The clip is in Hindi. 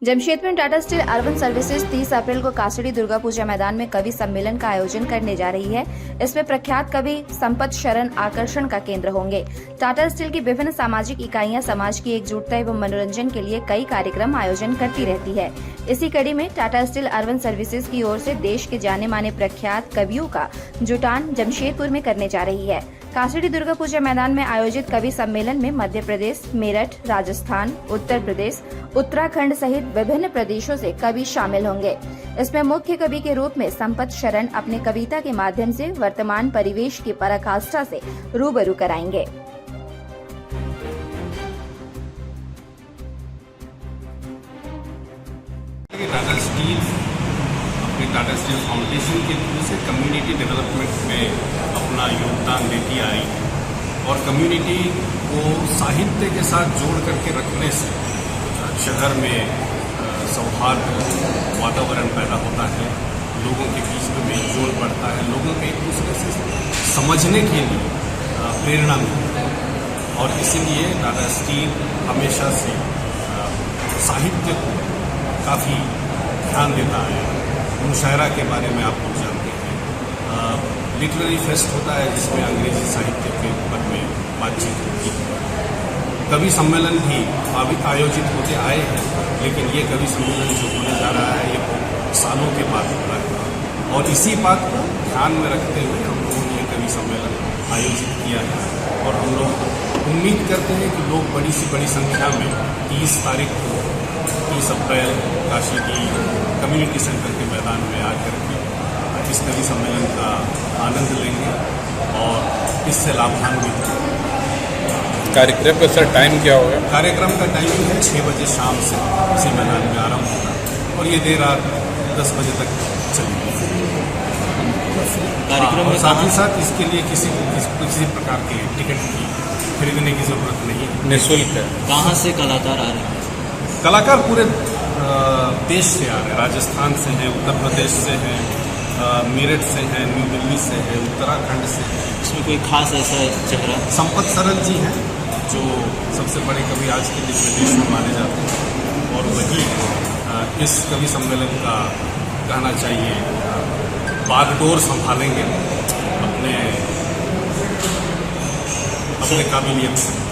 जमशेदपुर में टाटा स्टील अर्बन सर्विसेज 30 अप्रैल को कासड़ी दुर्गा पूजा मैदान में कवि सम्मेलन का आयोजन करने जा रही है। इसमें प्रख्यात कवि संपत शरण आकर्षण का केंद्र होंगे। टाटा स्टील की विभिन्न सामाजिक इकाइयां समाज की एकजुटता एवं मनोरंजन के लिए कई कार्यक्रम आयोजन करती रहती है। इसी कड़ी में टाटा स्टील अर्बन सर्विसेज की ओर से देश के जाने माने प्रख्यात कवियों का जुटान जमशेदपुर में करने जा रही है। कासड़ी दुर्गा पूजा मैदान में आयोजित कवि सम्मेलन में मध्य प्रदेश, मेरठ, राजस्थान, उत्तर प्रदेश, उत्तराखंड सहित विभिन्न प्रदेशों से कवि शामिल होंगे। इसमें मुख्य कवि के रूप में संपत शरण अपने कविता के माध्यम से वर्तमान परिवेश की पराकाष्ठा से रूबरू कराएंगे। टाटा स्टील अपनी टाटा स्टील फाउंडेशन के थ्रू से कम्युनिटी डेवलपमेंट में अपना योगदान देती आई और कम्युनिटी को साहित्य के साथ जोड़ करके रखने से शहर में सौहार्द वातावरण पैदा होता है, लोगों के बीच में मेलजोल बढ़ता है, लोगों को एक दूसरे से समझने के लिए प्रेरणा मिलती है। और इसीलिए टाटा स्टील हमेशा से साहित्य को काफ़ी ध्यान देता है। मुशायरा के बारे में आप लोग जानते हैं, लिटरेरी फेस्ट होता है जिसमें अंग्रेजी साहित्य के ऊपर में बातचीत होती है। कवि सम्मेलन भी आयोजित होते आए हैं, लेकिन ये कवि सम्मेलन जो होने जा रहा है ये सालों के बाद हो रहा है और इसी बात को ध्यान में रखते हुए हम लोगों ने ये कवि सम्मेलन आयोजित किया है। और हम लोग उम्मीद करते हैं कि लोग बड़ी से बड़ी संख्या में 30 तारीख को 30 अप्रैल काशी की कम्युनिटी सेंटर के मैदान में आकर के इस कवि सम्मेलन का आनंद लेंगे और इससे लाभान्वित होंगे। कार्यक्रम का सर टाइम क्या होगा? कार्यक्रम का टाइमिंग है 6 बजे शाम से इसी मैदान में आरंभ होगा और ये देर रात 10 बजे तक चलेगी। कार्यक्रम और साथ ही साथ इसके लिए किसी प्रकार के टिकट की खरीदने की जरूरत नहीं है, निःशुल्क है। कहाँ से कलाकार आ रहे हैं? कलाकार पूरे देश से आ रहे हैं। राजस्थान से हैं, उत्तर प्रदेश से हैं, मेरठ से हैं, न्यू दिल्ली से हैं, उत्तराखंड से हैं। इसमें कोई खास ऐसा चेहरा? संपत शरण जी हैं जो सबसे बड़े कवि आज के दिन में देश में माने जाते हैं और वही इस कवि सम्मेलन का कहना चाहिए बागडोर संभालेंगे अपने काबिलियत से।